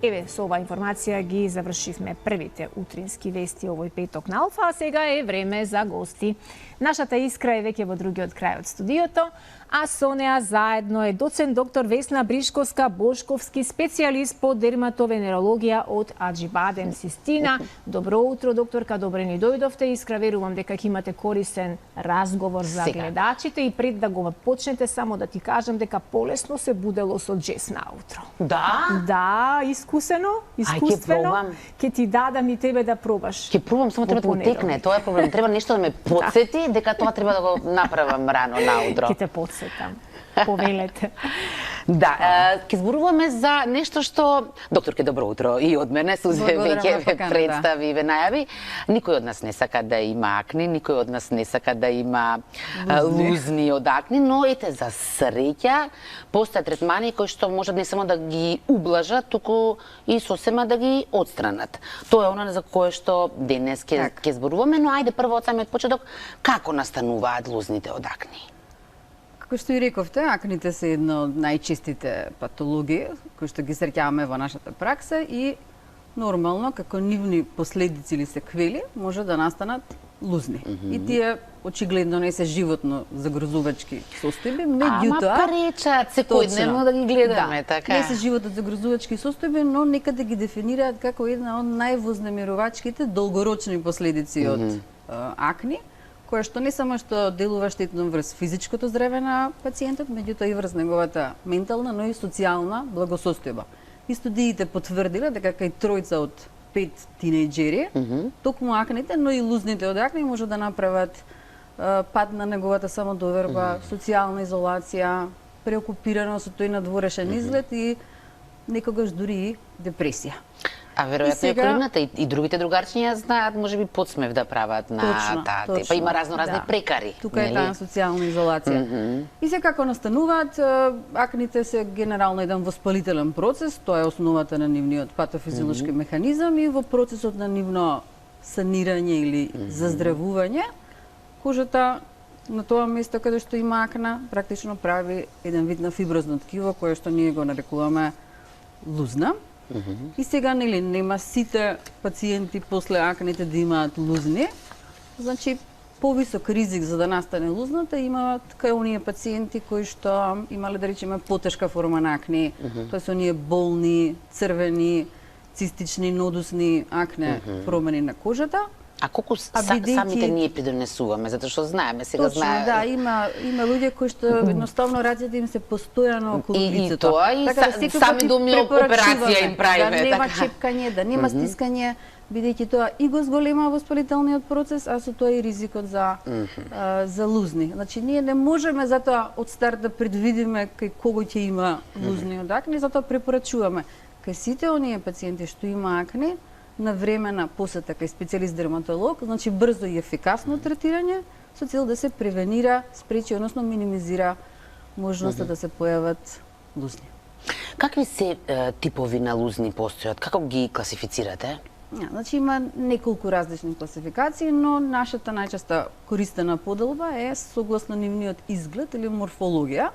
Еве, со оваа информација ги завршивме првите утрински вести овој петок на Алфа, а сега е време за гости. Нашата Искра е веќе во другиот крај од студиото, а со неа заедно е доцент доктор Весна Бришковска-Бошковски, специјалист по дерматовенерологија од Аџибаден, Систина. Добро утро, докторка, добре ни дојдовте. Искра, верувам дека ќе имате користен разговор за гледачите и пред да го почнете, само да ти кажам дека полесно се будело со джес наутро. Да? Да, искусствено. Ќе ти дадам и тебе да пробаш. Ќе пробам, само треба да го текне. Тоа е проблем. Треба нешто да ме потсети дека тоа треба да го направам рано наутро. Ќе те потсетам. Повелете. Да, ќе зборуваме за нешто што докторке, добро утро, и од мене Сузе веќе ве представи и ве најави. Никој од нас не сака да има акни, никој од нас не сака да има лузни од акни, но ете за среќа постојат третмани кои што можат не само да ги ублажат, туку и сосема да ги отстранат. Тоа е она за кое што денес ќе зборуваме, но ајде прво од самиот почеток, како настануваат лузните од акни? Како што и рековте, акните се една од најчестите патологии кои што ги среќаваме во нашата пракса и нормално како нивни последици или секвели може да настанат лузни. И тие очигледно не се животно загрозувачки состојби, меѓутоа пречат секојдневно да ги гледаме, така. Не се животно загрозувачки состојби, но некаде ги дефинираат како една од највознемирувачките долгорочни последици од акни, кое што не само што делува штетно врз физичкото здраве на пациентот, меѓутоа и врз неговата ментална, но и социјална благосостојба. И студиите потврдиле дека кај тројца од 5 тинејџери, токму акните, но и лузните од акни може да направат пад на неговата самодоверба, социјална изолација, преокупираност од тој надворешен изглед и некогаш дури и депресија. А веројатно и околината и другите другарчиња знаат, можеби подсмев да прават на таа типа. Има разни прекари. Тука е таа социјална изолација. И се како настануваат, акните се генерално еден воспалителен процес, тоа е основата на нивниот патофизиолошки механизам и во процесот на нивно санирање или заздравување, кожата на тоа место каде што има акна практично прави еден вид на фиброзно ткиво кое што ние го нарекуваме лузна. И сега нема сите пациенти после акните да имаат лузни. Значи повисок ризик за да настане лузната имаат кај оние пациенти кои што имале, да речеме, потешка форма на акни, тоа се оние болни, црвени, цистични, нодусни акне промени на кожата. А колку самите ние придонесуваме, затоа што знаеме, сега знаеме. Да, има луѓе кои што едноставно рацете им се постојано околу лицето. И тоа, и сами думи операција им правиме. Да нема чепкање, да нема стискање, бидејќи тоа и го зголема воспалителниот процес, а со тоа и ризикот за лузни. Значи, ние не можеме затоа од старт да предвидиме кај кого ќе има лузни од акни, затоа препорачуваме кај сите оние пациенти што има акни, на време на посета кај специјалист дерматолог, значи брзо и ефикасно третирање со цел да се превенира, спречи, односно минимизира можноста да се појават лузни. Какви се типови на лузни постојат? Како ги класифицирате? Значи има неколку различни класификации, но нашата најчеста користена поделба е согласно нивниот изглед или морфологија.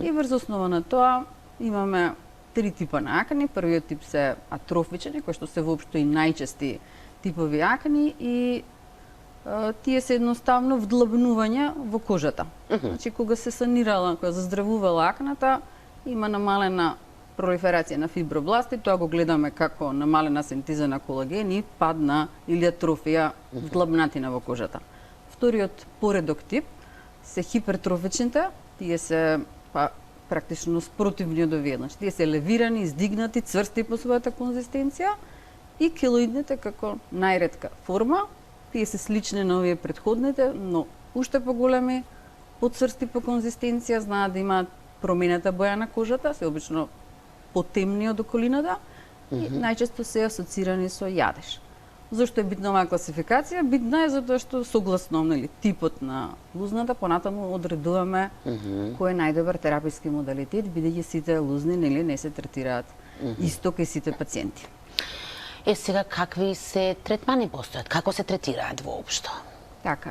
И врз основа на тоа имаме 3 типа на акни. Првиот тип се атрофични, кои што се воопшто и најчести типови акни и тие се едноставно вдлабнување во кожата. Значи кога се санирала, кога заздравувала акната, има намалена пролиферација на фибробласти, тоа го гледаме како намалена синтеза на колаген и пад на или атрофија вдлабнатина во кожата. Вториот поредок тип се хипертрофичните, тие се практично спротивни од овие. Значи, тие се левирани, издигнати, цврсти по својата конзистенција и келоидните како најретка форма. Тие се слични на овие претходните, но уште поголеми, поцврсти по конзистенција, знаат да имаат променета боја на кожата, се обично потемни од околината и најчесто се асоцирани со јадеж. Зошто е битна оваа класификација? Битна е затоа што согласно типот на лузната понатаму одредуваме кој е најдобар тераписки модалитет, бидејќи сите лузни не се третираат исто кај сите пациенти. Сега какви се третмани постојат? Како се третираат воопшто? Така,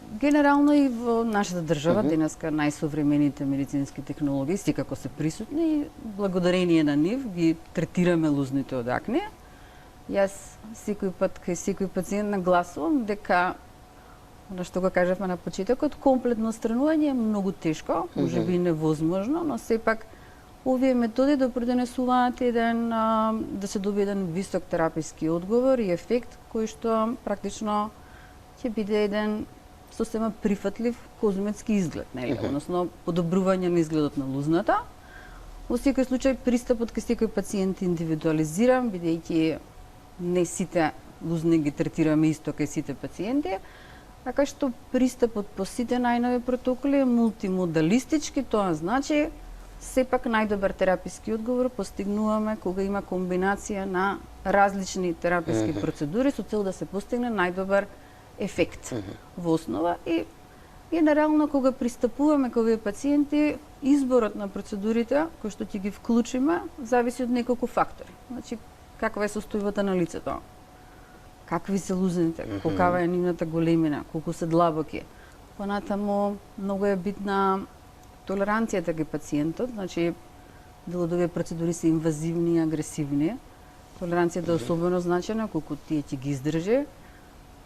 Генерално и во нашата држава денеска најсовремените медицински технологии секако се присутни и благодарение на нив ги третираме лузните од акне. Јас секој пат кај секој пациент нагласувам дека она што го кажавме на почетокот, комплетно отстранување е многу тешко, можеби и невозможно, но сепак овие методи допринесуваат да се добие еден висок тераписки одговор и ефект кој што практично ќе биде еден сосема прифатлив козметски изглед, нели? Односно подобрување на изгледот на лузната. Во секој случај пристапот кај секој пациент индивидуализиран, бидејќи не сите лузни ги третираме исто кај сите пациенти, така што пристапот по сите најнови протоколи е мултимодалистички, тоа значи сепак најдобар тераписки одговор постигнуваме кога има комбинација на различни тераписки процедури со цел да се постигне најдобар ефект во основа и генерално кога пристапуваме кај овие пациенти, изборот на процедурите кои што ќе ги вклучиме зависи од неколку фактори. Значи каква е состојбата на лицето, какви се лузните, колкава е нивната големина, колку се длабоки. Понатаму многу е битна толеранцијата кај пациентот, значи дел од овие процедури се инвазивни и агресивни. Толеранцијата е особено значена колку тие ќе ги издржи.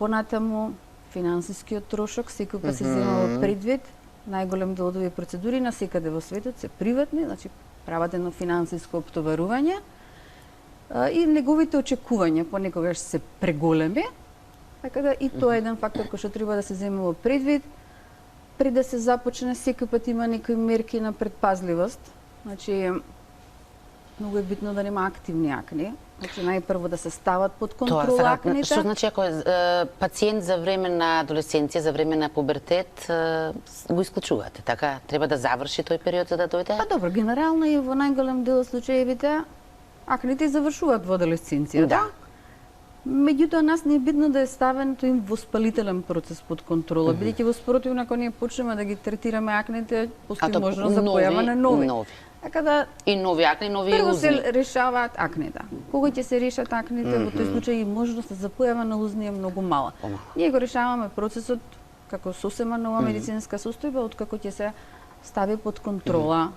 Понатаму финансискиот трошок секој пат се зема во предвид. Најголем дел од овие процедури на секаде во светот се приватни, значи прават едно финансиско оптоварување и неговите очекувања понекогаш се преголеми, така да и тоа е еден фактор кој што треба да се земе во предвид. Пред да се започне, секој пат има некои мерки на предпазливост. Значи, многу е битно да нема активни акни. Значи, најпрво да се стават под контрола акните. Што значи ако е пациент за време на адолесценција, за време на пубертет, го исклучувате, така? Треба да заврши тој период за да дојде? Па добро, генерално и во најголем дел од случаевите акните завршуваат во адолесценцијата. Да. Меѓутоа, нас не е битно да е ставенето им воспалителен процес под контрола, бидејќи во спротивно ако ние почнеме да ги третираме акните, постои можност за појава на нови. Така да и нови акни, нови прво лузни. се решаваат акните. Кога ќе се решат акните, во тој случај и можноста за појава на лузни е многу мала. Ние го решаваме процесот како сосема нова медицинска состојба, откако ќе се стави под контрола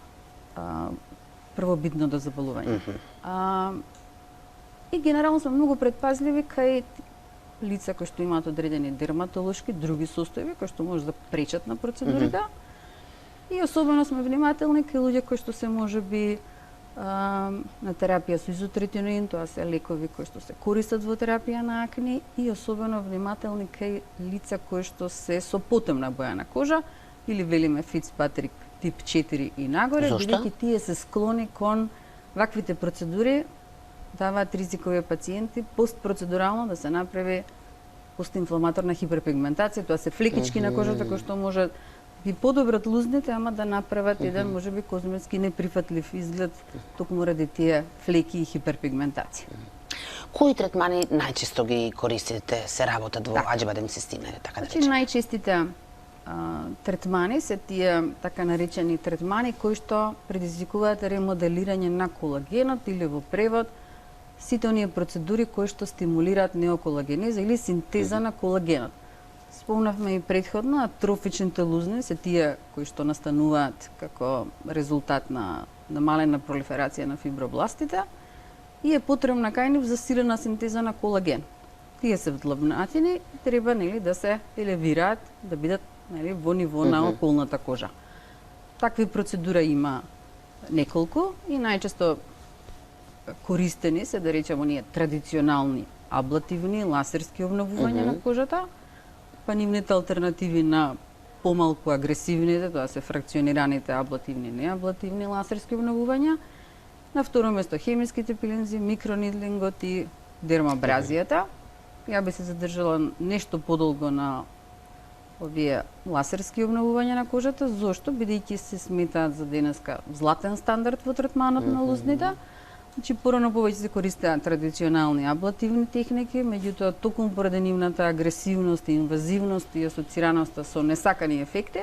првобитното заболување. И генерално сме многу предпазливи кај лица кои што имаат одредени дерматолошки, други состојби кои што може да пречат на процедурите. И особено сме внимателни кај луѓе кои што се можеби на терапија со изотретиноин, тоа се лекови кои што се користат во терапија на акни, и особено внимателни кај лица кои што се со потемна боја на кожа или велиме Фицпатрик тип 4 и нагоре, бидејќи тие се склони кон ваквите процедури, даваат ризикови пациенти постпроцедурално да се направи постинфламаторна хиперпигментација, тоа се флекички на кожата кои што може ги подобрат лузните, ама да направат еден можеби козметски неприфатлив изглед токму ради тие флеки и хиперпигментација. Кои третмани најчесто ги користите, се работат во аџбадем цистина, така да речеме? Најчестите третмани се тие така наречени третмани кои што предизвикуваат ремоделирање на колагенот или во превод сите оние процедури кои што стимулираат неоколагенеза или синтеза на колагенот. Спомнавме и претходно, атрофичните лузни се тие кои што настануваат како резултат на намалена пролиферација на фибробластите и е потребна кај нив засилена синтеза на колаген. Тие се вдлабнатини, треба да се елевираат, да бидат во ниво на околната кожа. Такви процедури има неколку и најчесто користени се, да речеме, оние традиционални аблативни, ласерски обновувања на кожата, па нивните алтернативи на помалку агресивните, тоа се фракционираните аблативни и неаблативни ласерски обновувања. На второ место хемиските пилинзи, микронидлингот и дермабразијата. Ја би се задржала нешто подолго на овие ласерски обновувања на кожата, зошто? Бидејќи се сметаат за денеска златен стандард во третманот на лузните. Значи, порано повеќе се користеа традиционални аблативни техники, меѓутоа токму поради нивната агресивност и инвазивност и асоцираноста со несакани ефекти,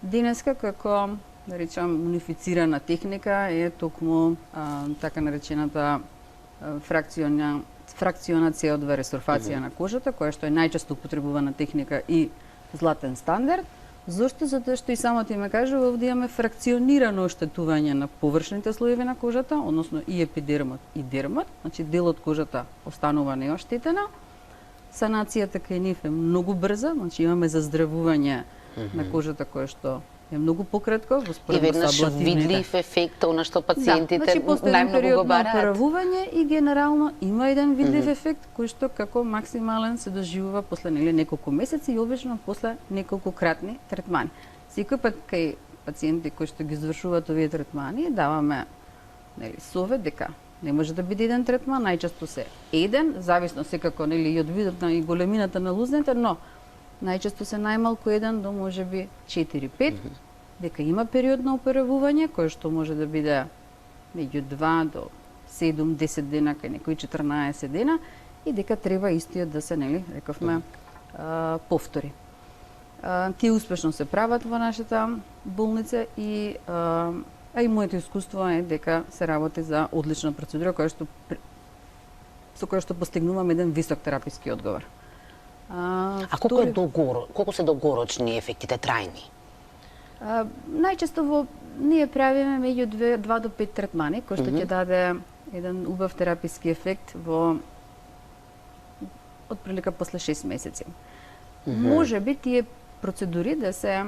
денеска како, да речам, унифицирана техника е токму така наречената фракционација од ресурфација на кожата, која што е најчесто употребувана техника и златен стандард. Зошто? Затоа што и самото име кажа, овде имаме фракционирано оштетување на површните слоеви на кожата, односно и епидермот и дермот, значи дел од кожата останува неоштетена. Санацијата кај нив е многу брза, значи имаме заздравување на кожата кое што е многу пократко, и веднаш видлив ефект, она што пациентите најмногу го бараат. Операвување и генерално има еден видлив ефект кој што како максимален се доживува после неколку месеци и обично после неколку кратни третмани. Секој пат кај пациенти кои што ги извршуваат овие третмани даваме совет дека не може да биде еден третман, најчесто се еден, зависно секако и од видот и големината на лузните, но најчесто се најмалку еден до можеби 4-5, дека има период на операвување, кој што може да биде меѓу 2 до 7-10 дена, кај некои 14 дена, и дека треба истиот да се, рековме, повтори. Тие успешно се прават во нашата болница и моето искуство е дека се работи за одлична процедура со која што постигнуваме еден висок тераписки одговор. Колку се долгорочни ефектите, трајни? Најчесто ние правиме меѓу 2 до 5 третмани, кој што ќе даде еден убав тераписки ефект во отприлика после 6 месеци. Може би тие процедури да се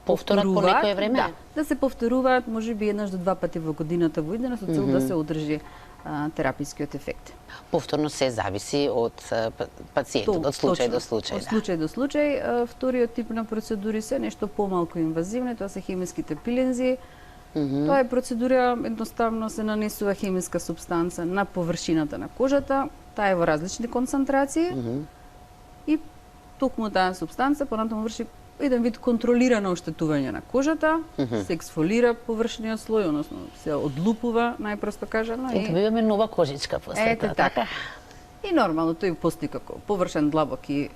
повторат по некое време? Да се повторуваат можеби еднаш до 2 пати во годината во идене со цел да се одржи терапискиот ефект. Повторно се зависи од пациентот, од случај до случај. Од случај до случај. Вториот тип на процедури се нешто помалку инвазивни, тоа се хемиските пилензи. Тоа е процедура, едноставно се нанесува хемиска супстанца на површината на кожата, таа е во различни концентрации и токму таа супстанца понатаму врши еден вид контролирано оштетување на кожата, се ексфолира површниот слој, односно се одлупува, најпросто кажано. И добиваме нова кожичка после тоа, така? И нормално тој постои како површен длабок и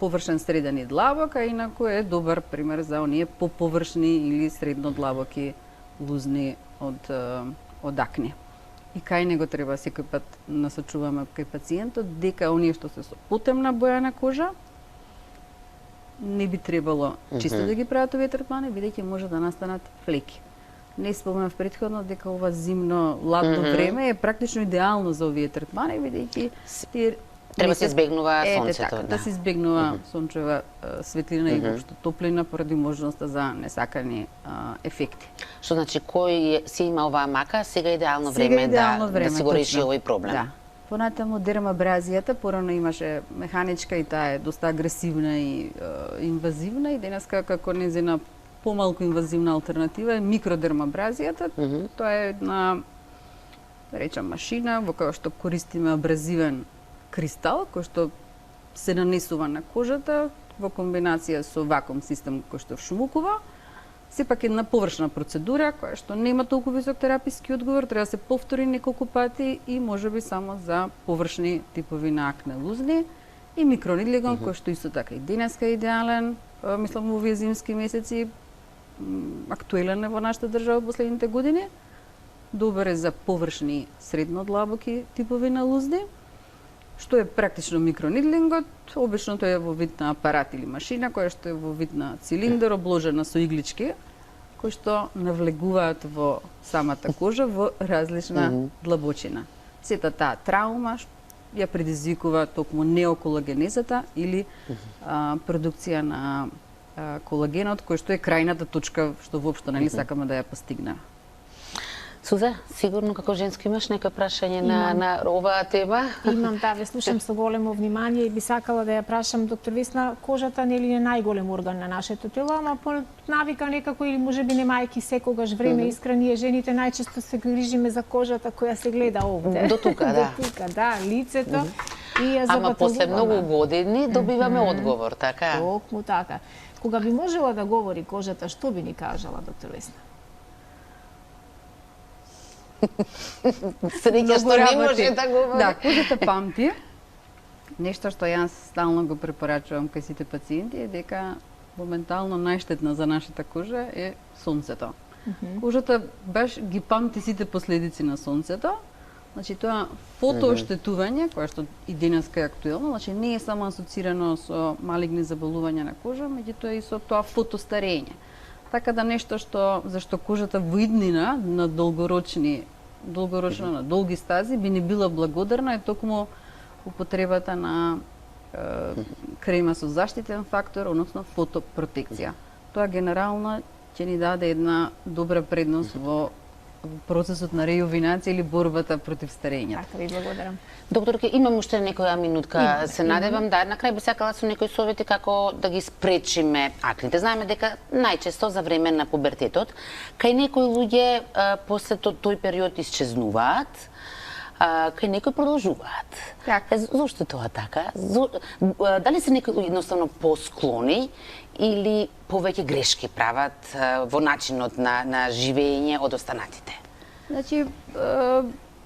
површен среден и длабок, а инаку е добар пример за оние поповршни или средно длабоки лузни од акне. И кај него треба секој пат насочуваме кај пациентот дека оние што се со потемна боја на кожа не би требало чисто да ги прават овие третмани, бидејќи може да настанат флеки. Не спомнав претходно дека ова зимно ладно време е практично идеално за овие третмани, бидејќи треба се избегнува сонцето, да се избегнува сончева светлина и воопшто топлина поради можноста за несакани ефекти. Што значи кој си има оваа мака, сега е идеално време да се го реши овој проблем. Да. Понатаму дермабразијата, порано имаше механичка и таа е доста агресивна и инвазивна и денеска како незина помалку инвазивна алтернатива е микродермабразијата. Тоа е една, да речам, машина во која што користиме абразивен кристал кој што се нанесува на кожата во комбинација со вакуум систем кој што вшмукува. Сепак една површна процедура која што нема толку висок тераписки одговор, треба да се повтори неколку пати и можеби само за површни типови на акне лузни и микронидлигон кој што исто така и денеска е идеален, мислам во овие зимски месеци актуелен е во нашата држава последните години. Добар е за површни средно длабоки типови на лузни. Што е практично микронидлингот, обично тоа е во вид на апарат или машина, која што е во вид на цилиндер, обложена со иглички, кои што навлегуваат во самата кожа во различна длабочина. Сета таа траума ја предизвикува токму неоколагенезата или продукција на колагенот, кој што е крајната точка што воопшто сакаме да ја постигнеме. Суза, сигурно како женско имаш некој прашање на оваа тема? Имам, да, ве слушам со големо внимание и би сакала да ја прашам доктор Весна, кожата нели е најголем орган на нашето тело, ама по навика некако или можеби немајки секогаш време искра, ние жените најчесто се грижиме за кожата која се гледа овде. До тука, да. До тука, да, лицето и ја запатуваме. Ама после многу години добиваме одговор, така? Токму така. Кога би можела да говори кожата, што би ни кажала, доктор Весна? Среќа што не може да говори. Да, кожата памти. Нешто што јас стално го препорачувам кај сите пациенти е дека моментално најштетна за нашата кожа е сонцето. Кожата баш ги памти сите последици на сонцето, Значи тоа фотооштетување, кое што и денеска е актуелно, значи не е само асоцирано со малигни заболувања на кожа, меѓутоа и со тоа фотостарење. Така да нешто зашто кожата во иднина на долгорочно на долги стази би не била благодарна е токму употребата на крема со заштитен фактор, односно фотопротекција. Тоа генерално ќе ни даде една добра предност во процесот на рејовинација или борбата против старењето. Така ви благодарам. Докторке, имам уште некоја минутка, се надевам, да, на крај би сакала со некои совети како да ги спречиме акните. Знаеме дека најчесто за време на пубертетот, кај некои луѓе после тој период исчезнуваат, кај некои продолжуваат. Така. Зошто тоа така? Дали се некои едноставно посклони или повеќе грешки прават во начинот на живење од останатите? Значи,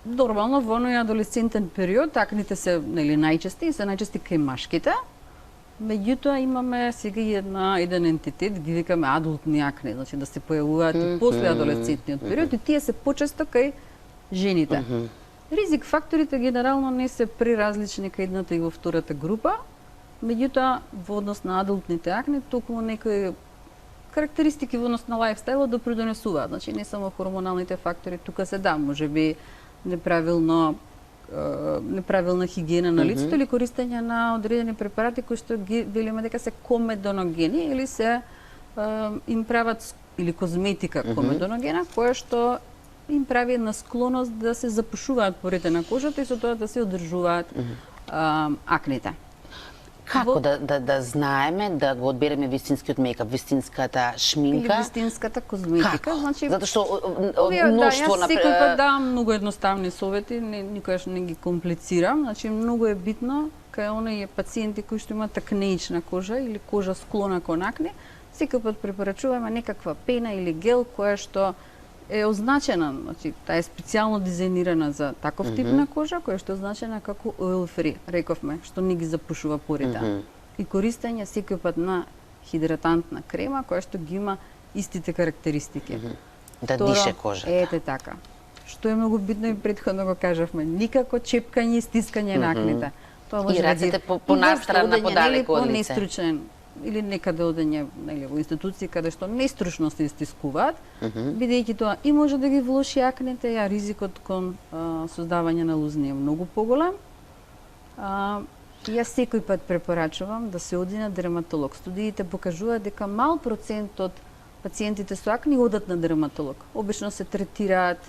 нормално во оној адолесцентен период акните се најчести и се најчести кај машките. Меѓутоа имаме сега и еден ентитет, ги викаме адултни акне, значи да се појавуваат и после адолесцентниот период и тие се почесто кај жените. Ризик факторите генерално не се преразлични кај едната и во втората група, меѓутоа во однос на адултните акне токму некои карактеристики во однос на лајфстајлот допридонесуваат. Значи не само хормоналните фактори, тука се неправилна хигиена на лицето или користење на одредени препарати кои што ги велиме дека се комедоногени или се им прават или козметика комедоногена, која што им прави една склоност да се запушуваат порите на кожата и со тоа да се одржуваат акните. Како да знаеме, да го одбереме вистинскиот мејкап, вистинската шминка? Или вистинската козметика. Како? Значи, затоа што Да, мноштво јас секој пат давам многу едноставни совети, никогаш не ги комплицирам. Значи, многу е битно кај оние пациенти кои што имаат акнеична кожа или кожа склона кон акне, секој пат препорачуваме некаква пена или гел која што е означена, значи таа е специјално дизајнирана за таков тип на кожа, која што е означена како oil free, рековме, што не ги запушува порите. И користење секој пат на хидратантна крема која што ги има истите карактеристики. Да дише кожата. Ете така. Што е многу битно и претходно го кажавме, никако чепкање и стискање на акните. Тоа може и рацете понастрана подалеку од лице. Нестручен или некаде одење во институции каде што нестручно се истискуваат, бидејќи тоа и може да ги влоши акните, а ризикот кон создавање на лузни е многу поголем. Јас секој пат препорачувам да се оди на дерматолог. Студиите покажуваат дека мал процент од пациентите со акни одат на дерматолог. Обично се третираат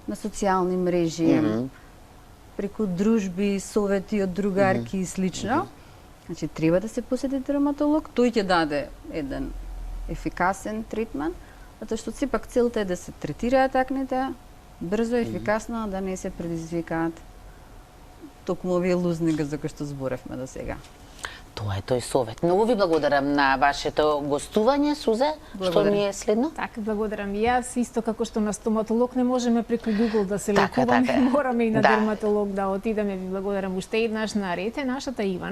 на социјални мрежи, преку дружби, совети од другарки и слично. Значи, треба да се посети дерматолог, тој ќе даде еден ефикасен третман, затоа што сепак целта е да се третираат акните, брзо, ефикасно, да не се предизвикаат токму овие лузнига за кои што зборевме до сега. Тоа е тој совет. Многу ви благодарам на вашето гостување, Сузе, што ми е следно. Така, благодарам и јас. Исто како што на стоматолог не можеме преку Google да се лекуваме, мораме и на дерматолог да отидеме. Ви благодарам уште еднаш на ред е нашата Ивана.